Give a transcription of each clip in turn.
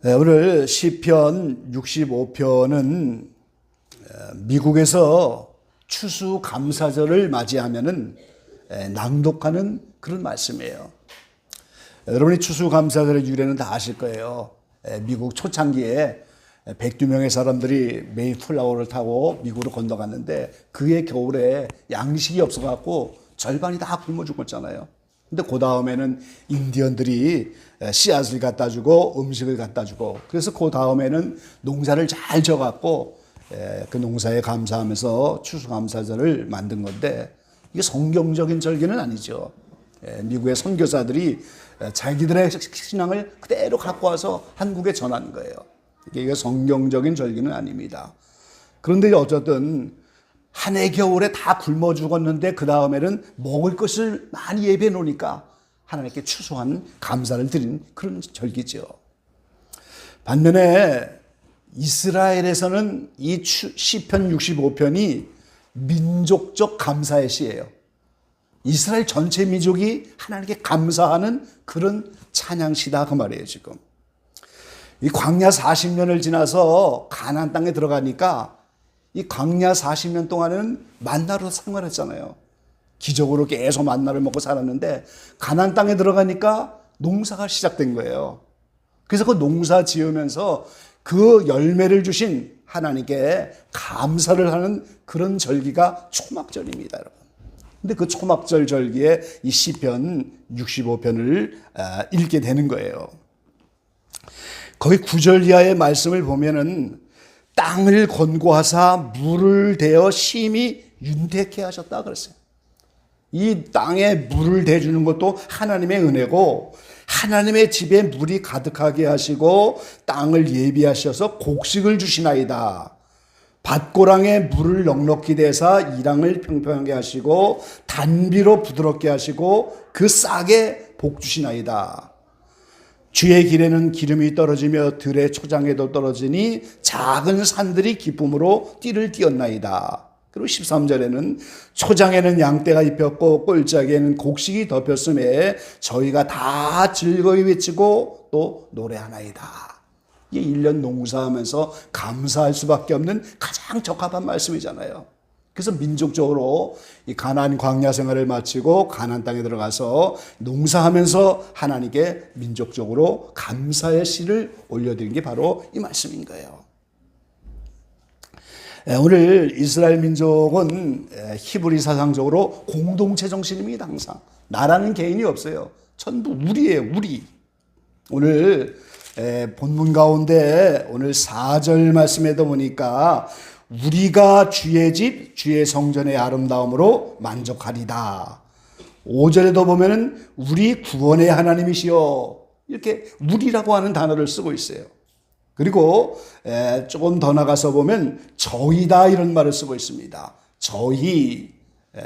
네, 오늘 시편 65편은 미국에서 추수감사절을 맞이하면은 낭독하는 그런 말씀이에요. 여러분이 추수감사절의 유래는 다 아실 거예요. 미국 초창기에 102명의 사람들이 메이플라워를 타고 미국으로 건너갔는데 그해 겨울에 양식이 없어갖고 절반이 다 굶어 죽었잖아요. 근데 그 다음에는 인디언들이 씨앗을 갖다 주고 음식을 갖다 주고 그래서 그 다음에는 농사를 잘 져갖고 그 농사에 감사하면서 추수감사절을 만든 건데 이게 성경적인 절기는 아니죠. 미국의 선교사들이 자기들의 신앙을 그대로 갖고 와서 한국에 전한 거예요. 이게 성경적인 절기는 아닙니다. 그런데 어쨌든 한 해 겨울에 다 굶어 죽었는데 그 다음에는 먹을 것을 많이 예배해 놓으니까 하나님께 추수한 감사를 드린 그런 절기죠. 반면에 이스라엘에서는 이 시편 65편이 민족적 감사의 시예요. 이스라엘 전체 민족이 하나님께 감사하는 그런 찬양시다 그 말이에요. 지금 이 광야 40년을 지나서 가나안 땅에 들어가니까 이 광야 40년 동안은 만나로 생활했잖아요. 기적으로 계속 만나를 먹고 살았는데 가나안 땅에 들어가니까 농사가 시작된 거예요. 그래서 그 농사 지으면서 그 열매를 주신 하나님께 감사를 하는 그런 절기가 초막절입니다, 여러분. 근데 그 초막절 절기에 이 시편 65편을 읽게 되는 거예요. 거기 9절 이하의 말씀을 보면은 땅을 권고하사 물을 대어 심히 윤택해 하셨다 그랬어요. 이 땅에 물을 대주는 것도 하나님의 은혜고 하나님의 집에 물이 가득하게 하시고 땅을 예비하셔서 곡식을 주시나이다. 밭고랑에 물을 넉넉히 대사 이랑을 평평하게 하시고 단비로 부드럽게 하시고 그 싹에 복 주시나이다. 주의 길에는 기름이 떨어지며 들의 초장에도 떨어지니 작은 산들이 기쁨으로 띠를 띄었나이다. 그리고 13절에는 초장에는 양떼가 입혔고 꼴짝에는 곡식이 덮였음에 저희가 다 즐거이 외치고 또 노래하나이다. 이게 1년 농사하면서 감사할 수밖에 없는 가장 적합한 말씀이잖아요. 그래서 민족적으로 이 가나안 광야 생활을 마치고 가나안 땅에 들어가서 농사하면서 하나님께 민족적으로 감사의 시를 올려드린 게 바로 이 말씀인 거예요. 오늘 이스라엘 민족은 히브리 사상적으로 공동체 정신입니다. 항상 나라는 개인이 없어요. 전부 우리예요. 우리. 오늘 본문 가운데 오늘 4절 말씀에도 보니까 우리가 주의 집 주의 성전의 아름다움으로 만족하리다. 5절에도 보면은 우리 구원의 하나님이시여 이렇게 우리라고 하는 단어를 쓰고 있어요. 그리고 조금 더 나가서 보면 저희다 이런 말을 쓰고 있습니다. 저희,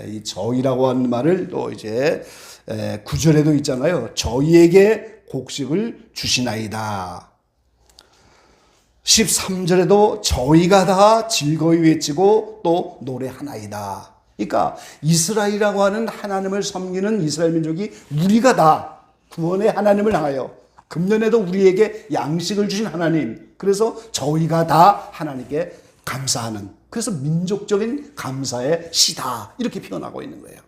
이 저희라고 하는 말을 또 이제 9절에도 있잖아요. 저희에게 곡식을 주시나이다. 13절에도 저희가 다 즐거이 외치고 또 노래하나이다. 그러니까 이스라엘이라고 하는 하나님을 섬기는 이스라엘 민족이 우리가 다 구원의 하나님을 향하여 금년에도 우리에게 양식을 주신 하나님, 그래서 저희가 다 하나님께 감사하는, 그래서 민족적인 감사의 시다 이렇게 표현하고 있는 거예요.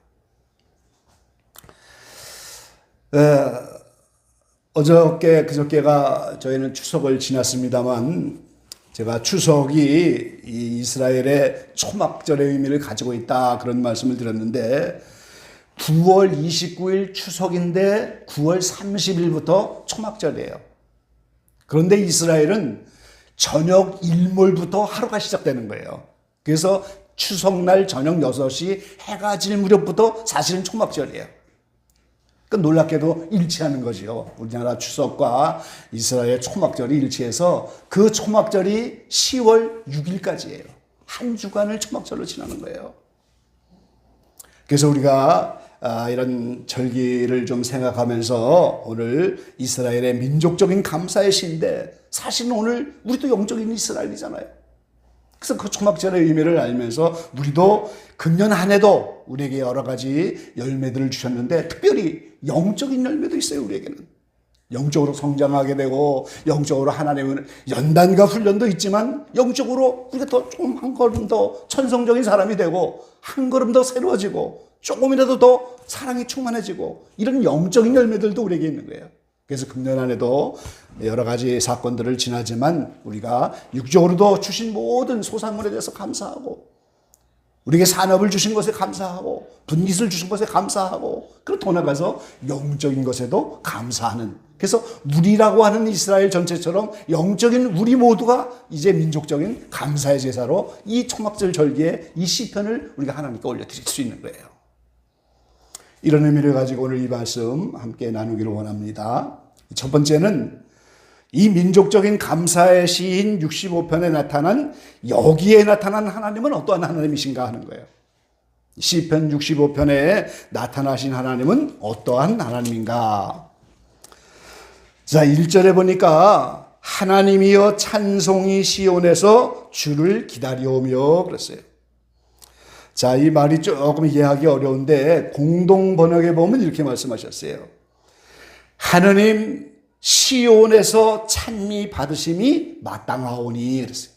어저께 그저께가 저희는 추석을 지났습니다만 제가 추석이 이 이스라엘의 초막절의 의미를 가지고 있다 그런 말씀을 드렸는데 9월 29일 추석인데 9월 30일부터 초막절이에요. 그런데 이스라엘은 저녁 일몰부터 하루가 시작되는 거예요. 그래서 추석날 저녁 6시 해가 질 무렵부터 사실은 초막절이에요. 그러니까 놀랍게도 일치하는 거죠. 우리나라 추석과 이스라엘 초막절이 일치해서 그 초막절이 10월 6일까지예요. 한 주간을 초막절로 지나는 거예요. 그래서 우리가 이런 절기를 좀 생각하면서 오늘 이스라엘의 민족적인 감사의 시인데 사실은 오늘 우리도 영적인 이스라엘이잖아요. 그래서 그 초막절의 의미를 알면서 우리도 금년 한 해도 우리에게 여러 가지 열매들을 주셨는데 특별히 영적인 열매도 있어요. 우리에게는 영적으로 성장하게 되고 영적으로 하나님은 연단과 훈련도 있지만 영적으로 우리가 더 조금 한 걸음 더 천성적인 사람이 되고 한 걸음 더 새로워지고 조금이라도 더 사랑이 충만해지고 이런 영적인 열매들도 우리에게 있는 거예요. 그래서 금년 안에도 여러 가지 사건들을 지나지만 우리가 육적으로도 주신 모든 소산물에 대해서 감사하고 우리에게 산업을 주신 것에 감사하고 분깃을 주신 것에 감사하고 그리고 더 나아가서 영적인 것에도 감사하는, 그래서 우리라고 하는 이스라엘 전체처럼 영적인 우리 모두가 이제 민족적인 감사의 제사로 이 초막절 절기에 이 시편을 우리가 하나님께 올려드릴 수 있는 거예요. 이런 의미를 가지고 오늘 이 말씀 함께 나누기를 원합니다. 첫 번째는 이 민족적인 감사의 시인 65편에 나타난 여기에 나타난 하나님은 어떠한 하나님이신가 하는 거예요. 시편 65편에 나타나신 하나님은 어떠한 하나님인가. 자, 1절에 보니까 하나님이여 찬송이 시온에서 주를 기다려오며 그랬어요. 자, 이 말이 조금 이해하기 어려운데 공동 번역에 보면 이렇게 말씀하셨어요. 하느님 시온에서 찬미 받으심이 마땅하오니 그랬어요.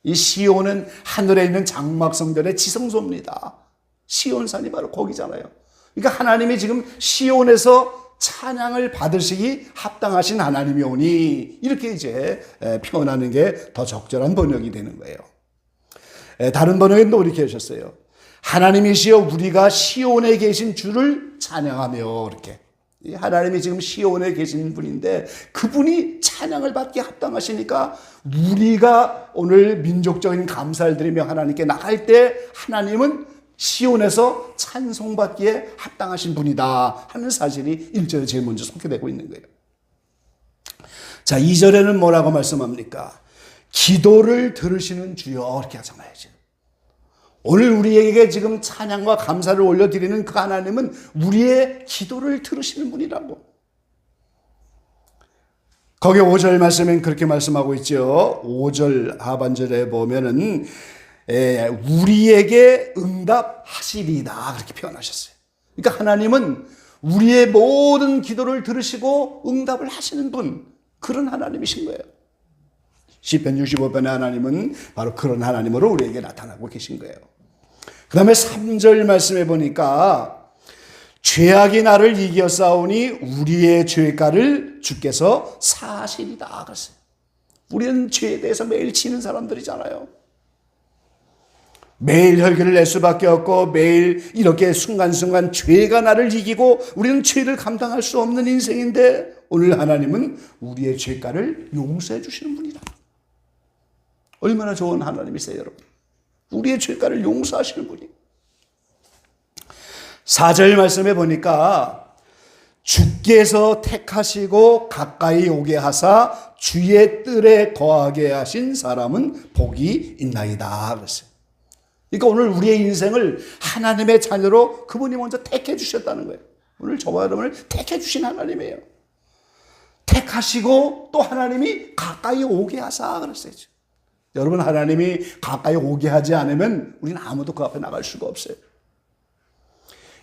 이 시온은 하늘에 있는 장막성전의 지성소입니다. 시온산이 바로 거기잖아요. 그러니까 하나님이 지금 시온에서 찬양을 받으시기 합당하신 하나님이오니 이렇게 이제 표현하는 게 더 적절한 번역이 되는 거예요. 다른 번역에는 또 이렇게 하셨어요. 하나님이시여 우리가 시온에 계신 주를 찬양하며 이렇게. 하나님이 지금 시온에 계신 분인데 그분이 찬양을 받기 합당하시니까 우리가 오늘 민족적인 감사를 드리며 하나님께 나갈 때 하나님은 시온에서 찬송받기에 합당하신 분이다 하는 사실이 1절에 제일 먼저 소개되고 있는 거예요. 자, 2절에는 뭐라고 말씀합니까? 기도를 들으시는 주여 이렇게 하잖아요. 오늘 우리에게 지금 찬양과 감사를 올려드리는 그 하나님은 우리의 기도를 들으시는 분이라고. 거기 5절 말씀엔 그렇게 말씀하고 있죠. 5절 하반절에 보면은 우리에게 응답하시리다 그렇게 표현하셨어요. 그러니까 하나님은 우리의 모든 기도를 들으시고 응답을 하시는 분, 그런 하나님이신 거예요. 시편 65편의 하나님은 바로 그런 하나님으로 우리에게 나타나고 계신 거예요. 그 다음에 3절 말씀해 보니까 죄악이 나를 이겨싸우니 우리의 죄가를 주께서 사하시리다 그랬어요. 우리는 죄에 대해서 매일 지는 사람들이잖아요. 매일 혈기를 낼 수밖에 없고 매일 이렇게 순간순간 죄가 나를 이기고 우리는 죄를 감당할 수 없는 인생인데 오늘 하나님은 우리의 죄가를 용서해 주시는 분이다. 얼마나 좋은 하나님이세요, 여러분. 우리의 죄가를 용서하시는 분이. 4절 말씀해 보니까 주께서 택하시고 가까이 오게 하사 주의 뜰에 거하게 하신 사람은 복이 있나이다 그랬어요. 그러니까 오늘 우리의 인생을 하나님의 자녀로 그분이 먼저 택해 주셨다는 거예요. 오늘 저와 여러분을 택해 주신 하나님이에요. 택하시고 또 하나님이 가까이 오게 하사 그랬어요. 여러분, 하나님이 가까이 오게 하지 않으면 우리는 아무도 그 앞에 나갈 수가 없어요.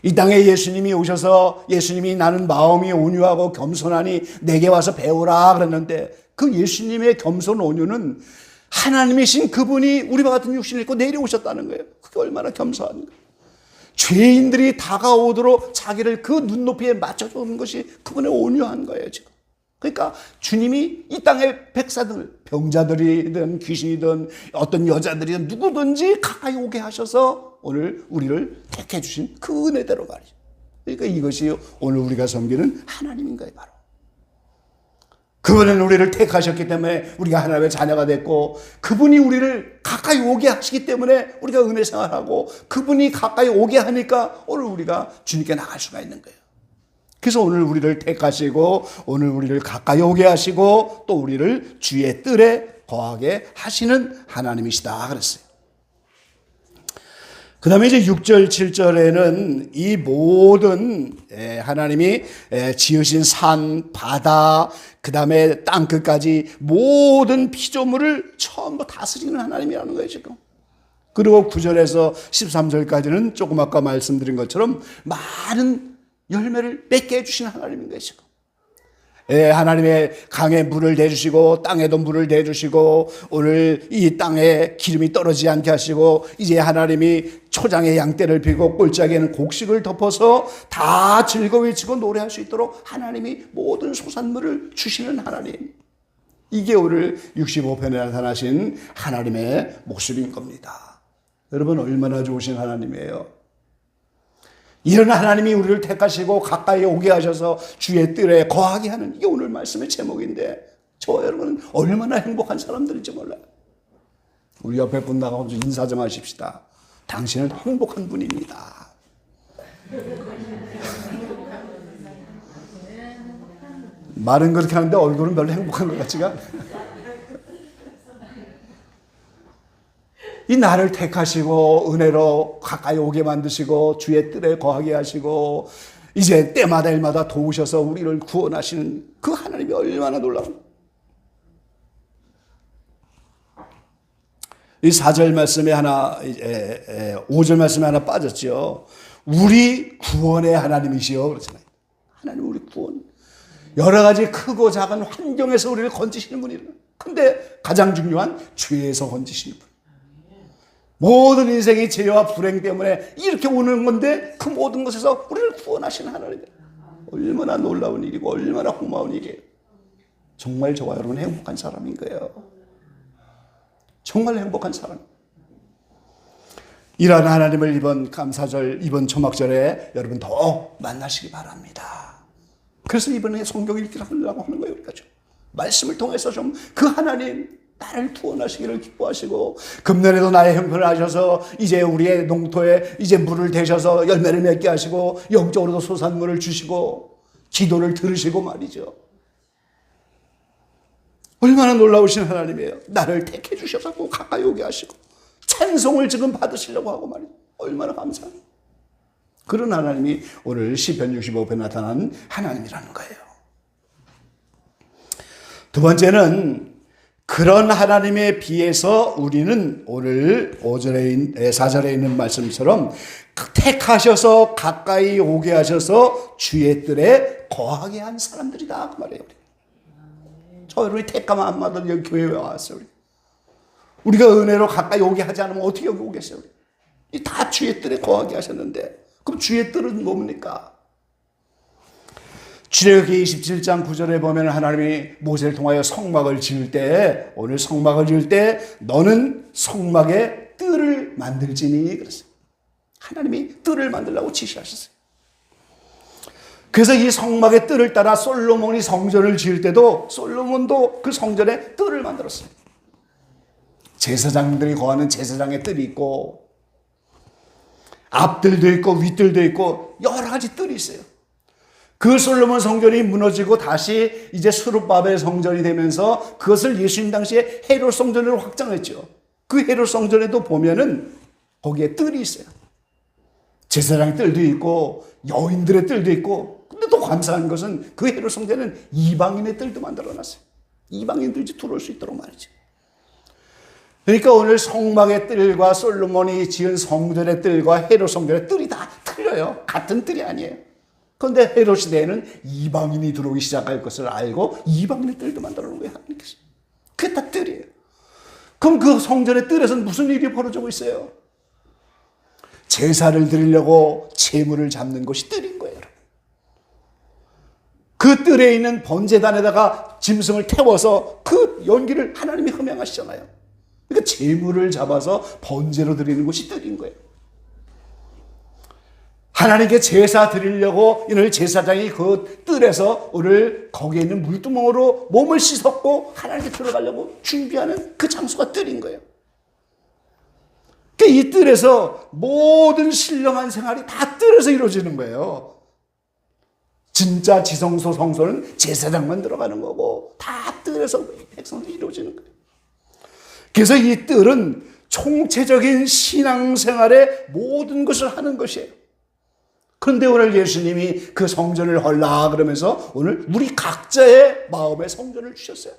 이 땅에 예수님이 오셔서 예수님이 나는 마음이 온유하고 겸손하니 내게 와서 배우라 그랬는데 그 예수님의 겸손 온유는 하나님이신 그분이 우리와 같은 육신을 입고 내려오셨다는 거예요. 그게 얼마나 겸손한 거예요. 죄인들이 다가오도록 자기를 그 눈높이에 맞춰주는 것이 그분의 온유한 거예요, 지금. 그러니까 주님이 이 땅의 백사들, 병자들이든 귀신이든 어떤 여자들이든 누구든지 가까이 오게 하셔서 오늘 우리를 택해 주신 그 은혜대로 말이죠. 그러니까 이것이 오늘 우리가 섬기는 하나님인 거예요, 바로. 그분은 우리를 택하셨기 때문에 우리가 하나님의 자녀가 됐고 그분이 우리를 가까이 오게 하시기 때문에 우리가 은혜 생활하고 그분이 가까이 오게 하니까 오늘 우리가 주님께 나갈 수가 있는 거예요. 그래서 오늘 우리를 택하시고 오늘 우리를 가까이 오게 하시고 또 우리를 주의 뜰에 거하게 하시는 하나님이시다 그랬어요. 그 다음에 이제 6절, 7절에는 이 모든 하나님이 지으신 산, 바다, 그 다음에 땅끝까지 모든 피조물을 처음부터 다스리는 하나님이라는 거예요, 지금. 그리고 9절에서 13절까지는 조금 아까 말씀드린 것처럼 많은 열매를 맺게 해주신 하나님인 거예요, 지금. 하나님의 강에 물을 대주시고 땅에도 물을 대주시고 오늘 이 땅에 기름이 떨어지지 않게 하시고 이제 하나님이 초장에 양떼를 피고 꼴짝에는 곡식을 덮어서 다 즐거이 치고 노래할 수 있도록 하나님이 모든 소산물을 주시는 하나님. 이게 오늘 65편에 나타나신 하나님의 모습인 겁니다. 여러분 얼마나 좋으신 하나님이에요. 이런 하나님이 우리를 택하시고 가까이 오게 하셔서 주의 뜰에 거하게 하는 이게 오늘 말씀의 제목인데 저와 여러분은 얼마나 행복한 사람들인지 몰라요. 우리 옆에 분 나가면서 인사 좀 하십시다. 당신은 행복한 분입니다. 말은 그렇게 하는데 얼굴은 별로 행복한 것 같지가 않아요. 이 나를 택하시고 은혜로 가까이 오게 만드시고 주의 뜰에 거하게 하시고 이제 때마다 일마다 도우셔서 우리를 구원하시는 그 하나님이 얼마나 놀라운. 이 4절 말씀에 하나 5절 말씀에 하나 빠졌죠. 우리 구원의 하나님이시여 그러잖아요. 하나님 우리 구원. 여러 가지 크고 작은 환경에서 우리를 건지시는 분이에요. 근데 가장 중요한 죄에서 건지시는 분. 모든 인생이 죄와 불행 때문에 이렇게 오는 건데 그 모든 것에서 우리를 구원하시는 하나님. 얼마나 놀라운 일이고 얼마나 고마운 일이에요. 정말 저와 여러분 행복한 사람인 거예요. 정말 행복한 사람. 이런 하나님을 이번 감사절, 이번 초막절에 여러분 더 만나시기 바랍니다. 그래서 이번에 성경 읽기를 하려고 하는 거예요. 우리가 좀 말씀을 통해서 좀 그 하나님 나를 구원하시기를 기뻐하시고 금년에도 나의 형편을 하셔서 이제 우리의 농토에 이제 물을 대셔서 열매를 맺게 하시고 영적으로도 소산물을 주시고 기도를 들으시고 말이죠. 얼마나 놀라우신 하나님이에요. 나를 택해 주셔서 가까이 오게 하시고 찬송을 지금 받으시려고 하고 말이죠. 얼마나 감사해요. 그런 하나님이 오늘 시편 65편에 나타난 하나님이라는 거예요. 두 번째는 그런 하나님에 비해서 우리는 오늘 4절에 있는 말씀처럼 택하셔서 가까이 오게 하셔서 주의 뜰에 거하게 한 사람들이다 그 말이에요. 저 여러분이 택감 안 받은 여기 교회에 왔어요. 우리가 은혜로 가까이 오게 하지 않으면 어떻게 여기 오겠어요? 다 주의 뜰에 거하게 하셨는데 그럼 주의 뜰은 뭡니까? 출애굽기 27장 9절에 보면 하나님이 모세를 통하여 성막을 지을 때 오늘 성막을 지을 때 너는 성막에 뜰을 만들지니 그랬어요. 하나님이 뜰을 만들라고 지시하셨어요. 그래서 이 성막의 뜰을 따라 솔로몬이 성전을 지을 때도 솔로몬도 그 성전에 뜰을 만들었어요. 제사장들이 거하는 제사장의 뜰이 있고 앞뜰도 있고 윗뜰도 있고 여러 가지 뜰이 있어요. 그 솔로몬 성전이 무너지고 다시 이제 스룹바벨 성전이 되면서 그것을 예수님 당시에 헤롯 성전으로 확장했죠. 그 헤롯 성전에도 보면은 거기에 뜰이 있어요. 제사장의 뜰도 있고 여인들의 뜰도 있고 근데 또 감사한 것은 그 헤롯 성전에는 이방인의 뜰도 만들어놨어요. 이방인들이 들어올 수 있도록 말이죠. 그러니까 오늘 성막의 뜰과 솔로몬이 지은 성전의 뜰과 헤롯 성전의 뜰이 다 틀려요. 같은 뜰이 아니에요. 그런데 헤롯 시대에는 이방인이 들어오기 시작할 것을 알고 이방인의 뜰도 만들어 놓은 거예요. 하나님께서. 그게 다 뜰이에요. 그럼 그 성전의 뜰에서는 무슨 일이 벌어지고 있어요? 제사를 드리려고 제물을 잡는 것이 뜰인 거예요. 그 뜰에 있는 번제단에다가 짐승을 태워서 그 연기를 하나님이 흠양하시잖아요. 그러니까 제물을 잡아서 번제로 드리는 것이 뜰인 거예요. 하나님께 제사 드리려고 오늘 제사장이 그 뜰에서 오늘 거기에 있는 물두멍으로 몸을 씻었고 하나님께 들어가려고 준비하는 그 장소가 뜰인 거예요. 그러니까 이 뜰에서 모든 신령한 생활이 다 뜰에서 이루어지는 거예요. 진짜 지성소 성소는 제사장만 들어가는 거고 다 뜰에서 백성들이 이루어지는 거예요. 그래서 이 뜰은 총체적인 신앙생활의 모든 것을 하는 것이에요. 그런데 오늘 예수님이 그 성전을 헐라 그러면서 오늘 우리 각자의 마음의 성전을 주셨어요.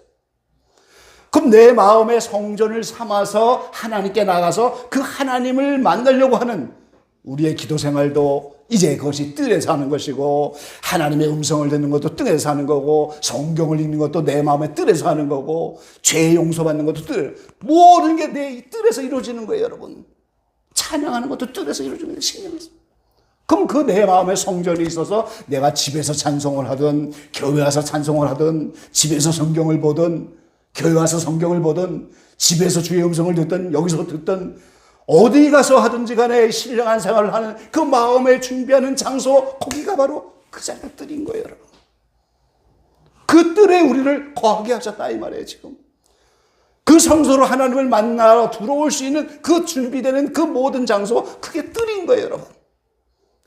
그럼 내 마음의 성전을 삼아서 하나님께 나가서 그 하나님을 만나려고 하는 우리의 기도 생활도 이제 그것이 뜰에서 하는 것이고, 하나님의 음성을 듣는 것도 뜰에서 하는 거고, 성경을 읽는 것도 내 마음의 뜰에서 하는 거고, 죄 용서받는 것도 모든 게 내 뜰에서 이루어지는 거예요, 여러분. 찬양하는 것도 뜰에서 이루어지는 거예요, 신경에서. 그럼 그 내 마음에 성전이 있어서 내가 집에서 찬송을 하든, 교회 와서 찬송을 하든, 집에서 성경을 보든, 교회 와서 성경을 보든, 집에서 주의 음성을 듣든, 여기서 듣든, 어디 가서 하든지 간에 신령한 생활을 하는 그 마음에 준비하는 장소, 거기가 바로 그 자리가 뜰인 거예요, 여러분. 그 뜰에 우리를 거하게 하셨다, 이 말이에요, 지금. 그 성소로 하나님을 만나러 들어올 수 있는 그 준비되는 그 모든 장소, 그게 뜰인 거예요, 여러분.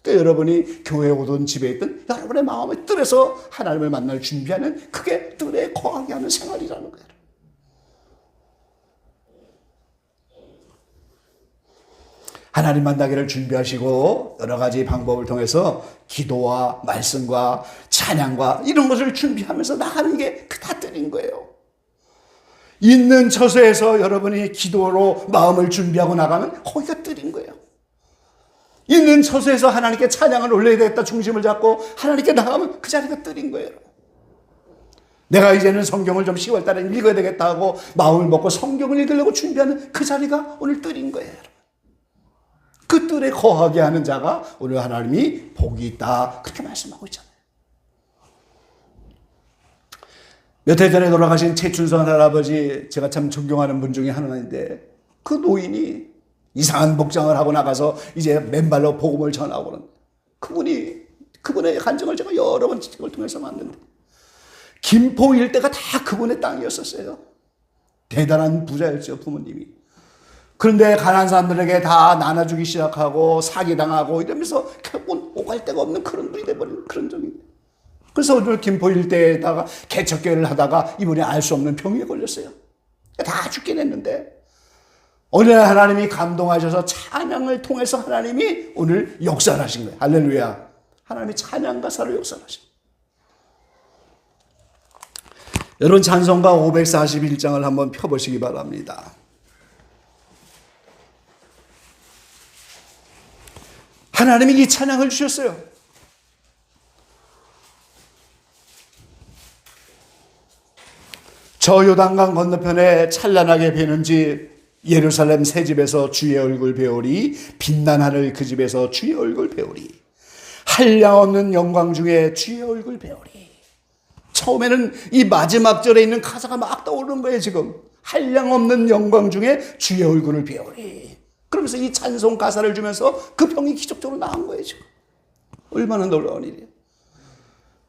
그러니까 여러분이 교회에 오든 집에 있든 여러분의 마음의 뜰에서 하나님을 만날 준비하는 그게 뜰에 거하게 하는 생활이라는 거예요. 하나님 만나기를 준비하시고 여러 가지 방법을 통해서 기도와 말씀과 찬양과 이런 것을 준비하면서 나가는 게 다 뜰인 거예요. 있는 처소에서 여러분이 기도로 마음을 준비하고 나가면 거기가 뜰인 거예요. 있는 처소에서 하나님께 찬양을 올려야 되겠다 중심을 잡고 하나님께 나가면 그 자리가 뜰인 거예요. 내가 이제는 성경을 좀 10월 달에 읽어야 되겠다 하고 마음을 먹고 성경을 읽으려고 준비하는 그 자리가 오늘 뜰인 거예요. 그 뜰에 거하게 하는 자가 오늘 하나님이 복이 있다, 그렇게 말씀하고 있잖아요. 몇 해 전에 돌아가신 최춘선 할아버지, 제가 참 존경하는 분 중에 하나인데, 그 노인이 이상한 복장을 하고 나가서 이제 맨발로 복음을 전하고 그런, 그분의 간증을 제가 여러 번 책을 통해서 봤는데, 김포 일대가 다 그분의 땅이었었어요. 대단한 부자였죠, 부모님이. 그런데 가난한 사람들에게 다 나눠주기 시작하고 사기당하고 이러면서 결국은 오갈 데가 없는 그런 분이 돼버린 그런 점입니다. 그래서 오늘 김포 일대에다가 개척교회를 하다가 이분이 알 수 없는 병에 걸렸어요. 다 죽긴 했는데 어느 날 하나님이 감동하셔서 찬양을 통해서 하나님이 오늘 역사를 하신 거예요. 할렐루야. 하나님이 찬양 가사로 역사를 하신 거예요. 여러분 찬송가 541장을 한번 펴보시기 바랍니다. 하나님이 이 찬양을 주셨어요. 저 요단강 건너편에 찬란하게 비는 집 예루살렘 새 집에서 주의 얼굴 배우리, 빛난 하늘 그 집에서 주의 얼굴 배우리, 한량없는 영광 중에 주의 얼굴 배우리. 처음에는 이 마지막 절에 있는 가사가 막 떠오르는 거예요. 지금 한량없는 영광 중에 주의 얼굴을 배우리. 그러면서 이 찬송 가사를 주면서 그 병이 기적적으로 나은 거예요. 지금 얼마나 놀라운 일이에요.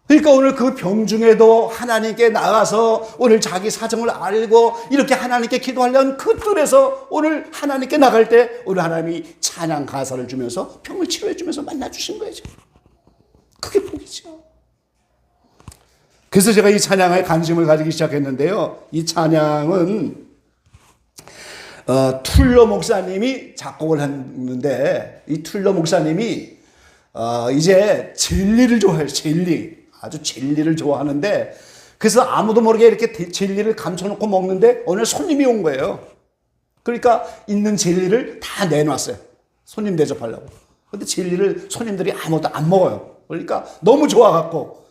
그러니까 오늘 그 병 중에도 하나님께 나가서 오늘 자기 사정을 알고 이렇게 하나님께 기도하려는 그 뜰에서 오늘 하나님께 나갈 때 오늘 하나님이 찬양 가사를 주면서 병을 치료해 주면서 만나주신 거예요. 지금. 그게 복이죠. 그래서 제가 이 찬양에 관심을 가지기 시작했는데요. 이 찬양은 툴러 목사님이 작곡을 했는데, 이 툴러 목사님이 이제 젤리를 좋아해요. 아주 젤리를 좋아하는데, 그래서 아무도 모르게 이렇게 젤리를 감춰놓고 먹는데 오늘 손님이 온 거예요. 그러니까 있는 젤리를 다 내놨어요. 손님 대접하려고. 근데 젤리를 손님들이 아무도 안 먹어요. 그러니까 너무 좋아갖고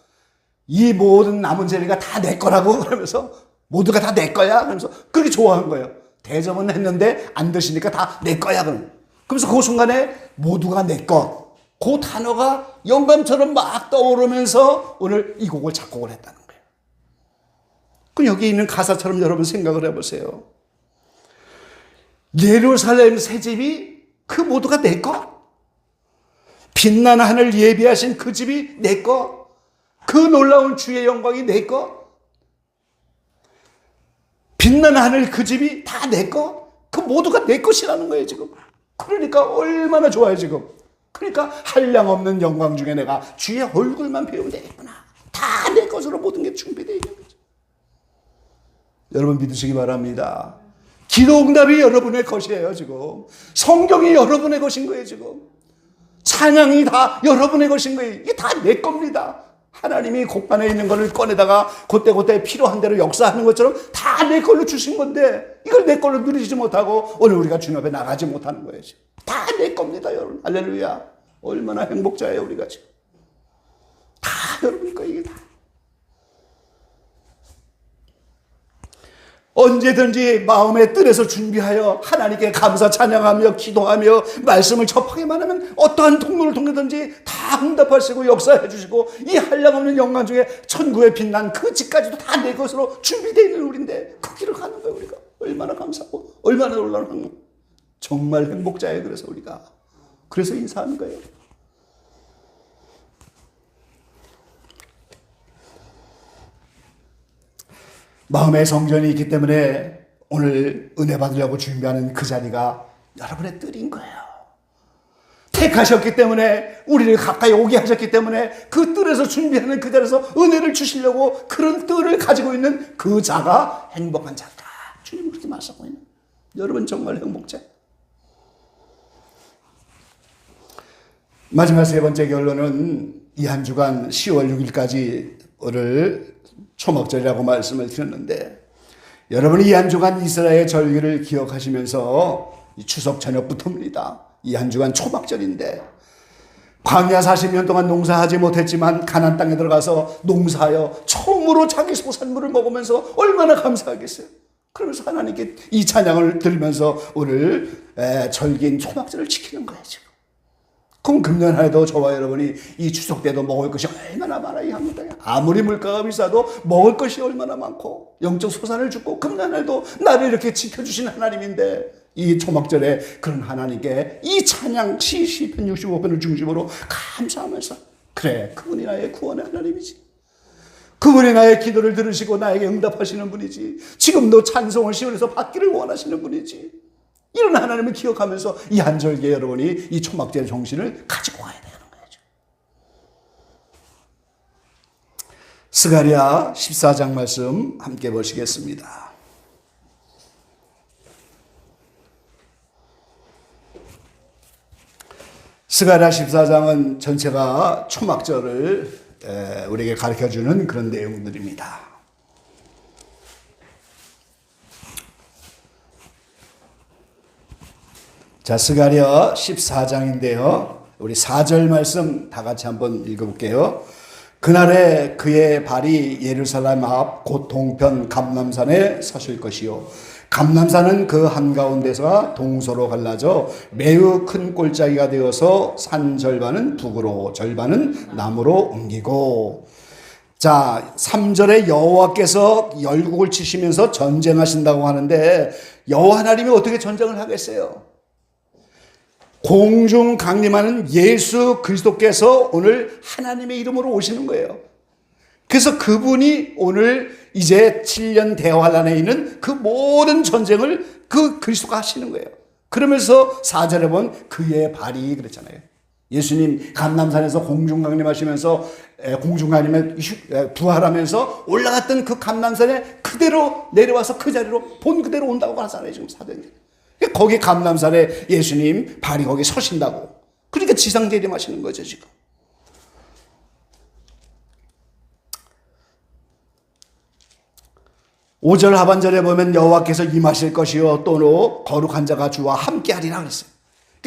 이 모든 남은 젤리가 다 내 거라고 그러면서 모두가 다 내 거야 그러면서 그렇게 좋아한 거예요. 대접은 했는데 안 드시니까 다 내 거야 그러면서 그 순간에 모두가 내 거, 그 단어가 영감처럼 막 떠오르면서 오늘 이 곡을 작곡을 했다는 거예요. 그럼 여기 있는 가사처럼 여러분 생각을 해보세요. 예루살렘 새집이 그 모두가 내 거, 빛나는 하늘 예비하신 그 집이 내 거, 그 놀라운 주의 영광이 내 거, 빛나는 하늘 그 집이 다 내 거, 그 모두가 내 것이라는 거예요 지금. 그러니까 얼마나 좋아요 지금. 그러니까 한량없는 영광 중에 내가 주의 얼굴만 배우면 되겠구나. 다 내 것으로 모든 게 준비되어 있는 거죠. 여러분 믿으시기 바랍니다. 기도응답이 여러분의 것이에요 지금. 성경이 여러분의 것인 거예요 지금. 찬양이 다 여러분의 것인 거예요. 이게 다 내 겁니다. 하나님이 곳간에 있는 것을 꺼내다가 그때그때 필요한 대로 역사하는 것처럼 다 내 걸로 주신 건데 이걸 내 걸로 누리지 못하고 오늘 우리가 주님 앞에 나가지 못하는 거예요. 다 내 겁니다 여러분. 할렐루야. 얼마나 행복자예요, 우리가 지금. 다 여러분 거 이게 다. 언제든지 마음의 뜰에서 준비하여 하나님께 감사 찬양하며 기도하며 말씀을 접하기만 하면 어떠한 통로를 통해든지 다 응답하시고 역사해 주시고 이 한량없는 영광 중에 천국에 빛난 그 집까지도 다 내 것으로 준비되어 있는 우리인데 그 길을 가는 거예요. 우리가 얼마나 감사하고 얼마나 놀라운 정말 행복자예요. 그래서 인사하는 거예요. 마음의 성전이 있기 때문에 오늘 은혜 받으려고 준비하는 그 자리가 여러분의 뜰인 거예요. 택하셨기 때문에 우리를 가까이 오게 하셨기 때문에 그 뜰에서 준비하는 그 자리에서 은혜를 주시려고 그런 뜰을 가지고 있는 그 자가 행복한 자다. 주님 그렇게 말씀하고 있는 여러분 정말 행복자. 마지막 세 번째 결론은 이 한 주간 10월 6일까지 오늘 초막절이라고 말씀을 드렸는데 여러분이 이 한 주간 이스라엘 절기를 기억하시면서 추석 저녁부터입니다. 이 한 주간 초막절인데 광야 40년 동안 농사하지 못했지만 가나안 땅에 들어가서 농사하여 처음으로 자기 소산물을 먹으면서 얼마나 감사하겠어요. 그러면서 하나님께 이 찬양을 들으면서 오늘 절기인 초막절을 지키는 거예요. 지금. 그럼 금년 한 해도 저와 여러분이 이 추석 때도 먹을 것이 얼마나 많아야 합니다. 아무리 물가가 비싸도 먹을 것이 얼마나 많고 영적 소산을 주고 금년 한 해도 나를 이렇게 지켜주신 하나님인데 이 초막절에 그런 하나님께 이 찬양 시편 65편을 중심으로 감사하면서 그래 그분이 나의 구원의 하나님이지. 그분이 나의 기도를 들으시고 나에게 응답하시는 분이지. 지금도 찬송을 시온에서 받기를 원하시는 분이지. 이런 하나님을 기억하면서 이 한절기에 여러분이 이 초막절의 정신을 가지고 가야 되는 거죠. 스가랴 14장 말씀 함께 보시겠습니다. 스가랴 14장은 전체가 초막절을 우리에게 가르쳐주는 그런 내용들입니다. 자, 스가랴 14장인데요. 우리 4절 말씀 다 같이 한번 읽어볼게요. 그날에 그의 발이 예루살렘 앞 곧 동편 감람산에 서실 것이요. 감람산은 그 한가운데서 동서로 갈라져 매우 큰 골짜기가 되어서 산 절반은 북으로 절반은 남으로 옮기고. 자, 3절에 여호와께서 열국을 치시면서 전쟁하신다고 하는데 여호와 하나님이 어떻게 전쟁을 하겠어요? 공중 강림하는 예수 그리스도께서 오늘 하나님의 이름으로 오시는 거예요. 그래서 그분이 오늘 이제 7년 대환란에 있는 그 모든 전쟁을 그 그리스도가 하시는 거예요. 그러면서 4절에 보면 그의 발이 그랬잖아요. 예수님 감람산에서 공중 강림하시면서 공중 강림에 부활하면서 올라갔던 그 감람산에 그대로 내려와서 그 자리로 본 그대로 온다고 하잖아요. 지금 사도행전. 거기 감람산에 예수님 발이 거기 서신다고. 그러니까 지상 재림하시는 거죠 지금. (5절) 하반절에 보면 여호와께서 임하실 것이요 또 거룩한 자가 주와 함께하리라 그랬어요.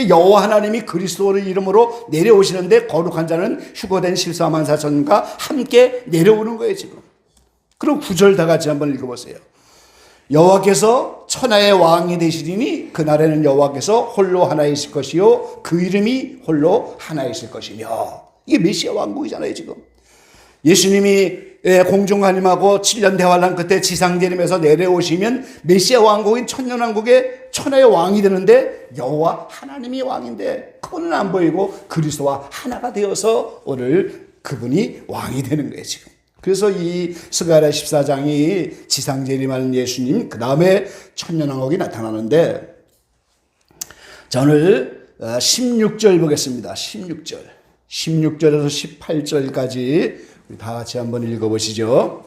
여호와 하나님이 그리스도의 이름으로 내려오시는데 거룩한 자는 휴거된 14만 4천과 함께 내려오는 거예요 지금. 그럼 9절 다 같이 한번 읽어보세요. 여호와께서 천하의 왕이 되시리니 그날에는 여호와께서 홀로 하나이실 것이요 그 이름이 홀로 하나이실 것이며. 이게 메시아 왕국이잖아요 지금. 예수님이 공중간임하고 7년 대환란 끝에 지상재림에서 내려오시면 메시아 왕국인 천년왕국의 천하의 왕이 되는데 여호와 하나님이 왕인데 그분은 안 보이고 그리스도와 하나가 되어서 오늘 그분이 왕이 되는 거예요 지금. 그래서 이 스가랴 14장이 지상재림하는 예수님 그 다음에 천년왕국이 나타나는데 자 오늘 16절 보겠습니다. 16절에서 18절까지 우리 다 같이 한번 읽어보시죠.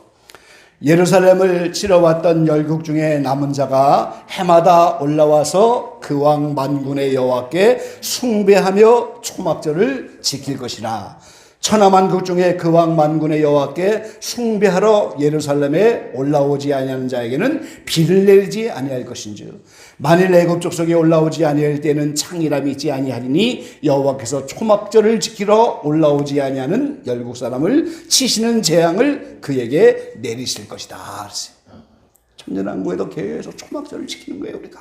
예루살렘을 치러왔던 열국 중에 남은 자가 해마다 올라와서 그 왕 만군의 여호와께 숭배하며 초막절을 지킬 것이라. 천하만국 중에 그 왕 만군의 여호와께 숭배하러 예루살렘에 올라오지 아니하는 자에게는 비를 내리지 아니할 것인즉 만일 애굽 족속에 올라오지 아니할 때는 창이람이 있지 아니하리니 여호와께서 초막절을 지키러 올라오지 아니하는 열국 사람을 치시는 재앙을 그에게 내리실 것이다. 그랬어요. 천년왕국에도 계속 초막절을 지키는 거예요. 우리가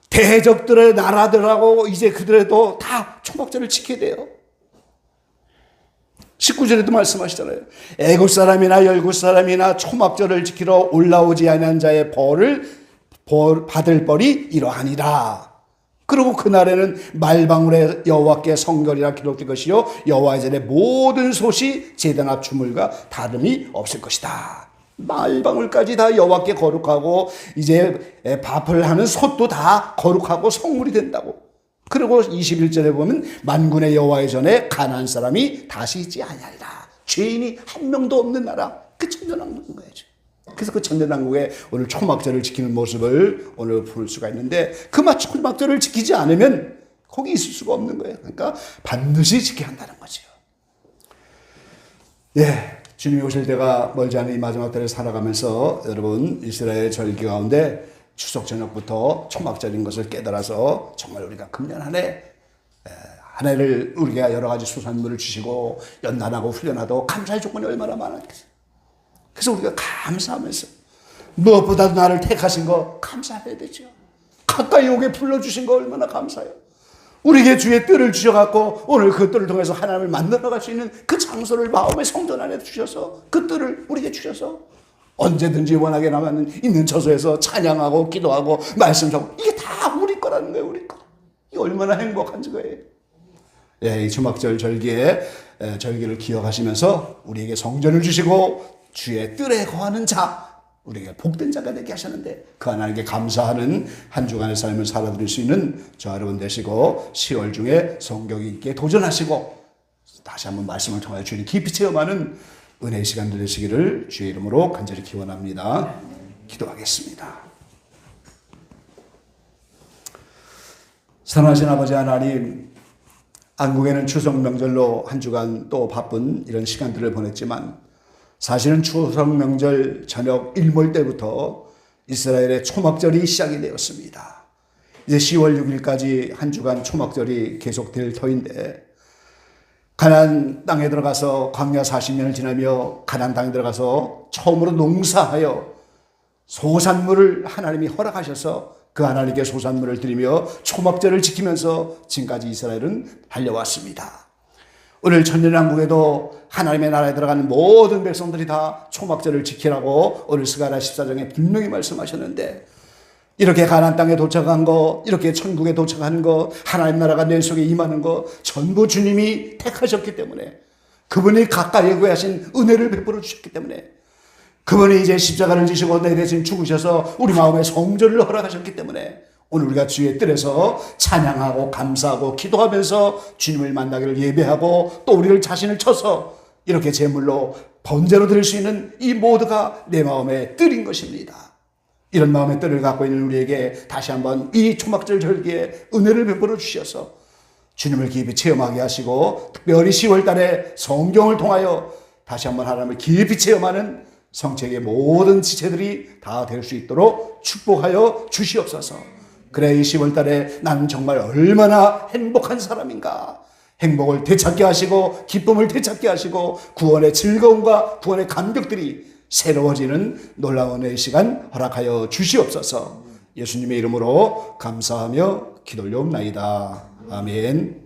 대적들의 나라들하고 이제 그들도 다 초막절을 지켜야 돼요. 19절에도 말씀하시잖아요. 애굽 사람이나 열국 사람이나 초막절을 지키러 올라오지 않은 자의 벌을 받을 벌이 이러하니라. 그리고 그날에는 말방울에 여호와께 성결이라 기록될 것이요 여호와의 전에 모든 솥이 제단 앞 주물과 다름이 없을 것이다. 말방울까지 다 여호와께 거룩하고 이제 밥을 하는 솥도 다 거룩하고 성물이 된다고. 그리고 21절에 보면 만군의 여호와의 전에 가나안 사람이 다시 있지 아니하리라. 죄인이 한 명도 없는 나라. 그 천년왕국인 거예요. 그래서 그 천년왕국에 오늘 초막절을 지키는 모습을 오늘 볼 수가 있는데 그 초막절을 지키지 않으면 거기 있을 수가 없는 거예요. 그러니까 반드시 지켜야 한다는 거죠. 예, 주님이 오실 때가 멀지 않은 이 마지막 때를 살아가면서 여러분 이스라엘 절기 가운데 추석 저녁부터 초막절인 것을 깨달아서 정말 우리가 금년 한 해를 우리가 여러 가지 수산물을 주시고 연단하고 훈련하고 감사의 조건이 얼마나 많았겠어요. 그래서 우리가 감사하면서 무엇보다도 나를 택하신 거 감사해야 되죠. 가까이 오게 불러주신 거 얼마나 감사해요. 우리에게 주의 뜰을 주셔갖고 오늘 그 뜰을 통해서 하나님을 만들어갈 수 있는 그 장소를 마음의 성전 안에 주셔서 그 뜰을 우리에게 주셔서 언제든지 원하게 남아는 있는 처소에서 찬양하고 기도하고 말씀 전하고 이게 다 우리 거라는 거예요. 우리 거. 이게 얼마나 행복한지 거예요. 예, 이 초막절 절기를 기억하시면서 우리에게 성전을 주시고 주의 뜰에 거하는 자 우리에게 복된 자가 되게 하셨는데 그 하나님께 감사하는 한 주간의 삶을 살아드릴 수 있는 저 여러분 되시고 10월 중에 성경 읽기에 도전하시고 다시 한번 말씀을 통하여 주님 깊이 체험하는 은혜의 시간 되시기를 주의 이름으로 간절히 기원합니다. 기도하겠습니다. 사랑하신 아버지 하나님, 한국에는 추석 명절로 한 주간 또 바쁜 이런 시간들을 보냈지만 사실은 추석 명절 저녁 일몰 때부터 이스라엘의 초막절이 시작이 되었습니다. 이제 10월 6일까지 한 주간 초막절이 계속될 터인데 가나안 땅에 들어가서 광야 40년을 지나며 가나안 땅에 들어가서 처음으로 농사하여 소산물을 하나님이 허락하셔서 그 하나님께 소산물을 드리며 초막절을 지키면서 지금까지 이스라엘은 달려왔습니다. 오늘 천년왕국에도 하나님의 나라에 들어가는 모든 백성들이 다 초막절을 지키라고 오늘 스가랴 14장에 분명히 말씀하셨는데 이렇게 가나안 땅에 도착한 거, 이렇게 천국에 도착하는 거, 하나님 나라가 내 속에 임하는 거 전부 주님이 택하셨기 때문에 그분이 가까이 구하신 은혜를 베풀어 주셨기 때문에 그분이 이제 십자가를 지시고 내 대신 죽으셔서 우리 마음에 성전을 허락하셨기 때문에 오늘 우리가 주의 뜰에서 찬양하고 감사하고 기도하면서 주님을 만나기를 예배하고 또 우리를 자신을 쳐서 이렇게 제물로 번제로 드릴 수 있는 이 모두가 내 마음의 뜰인 것입니다. 이런 마음의 뜰을 갖고 있는 우리에게 다시 한번 이 초막절 절기에 은혜를 베풀어 주셔서 주님을 깊이 체험하게 하시고 특별히 10월 달에 성경을 통하여 다시 한번 하나님을 깊이 체험하는 성책의 모든 지체들이 다 될 수 있도록 축복하여 주시옵소서. 그래 이 10월 달에 나는 정말 얼마나 행복한 사람인가. 행복을 되찾게 하시고 기쁨을 되찾게 하시고 구원의 즐거움과 구원의 감격들이 새로워지는 놀라운 은혜의 시간 허락하여 주시옵소서. 예수님의 이름으로 감사하며 기도 올려옵나이다. 아멘.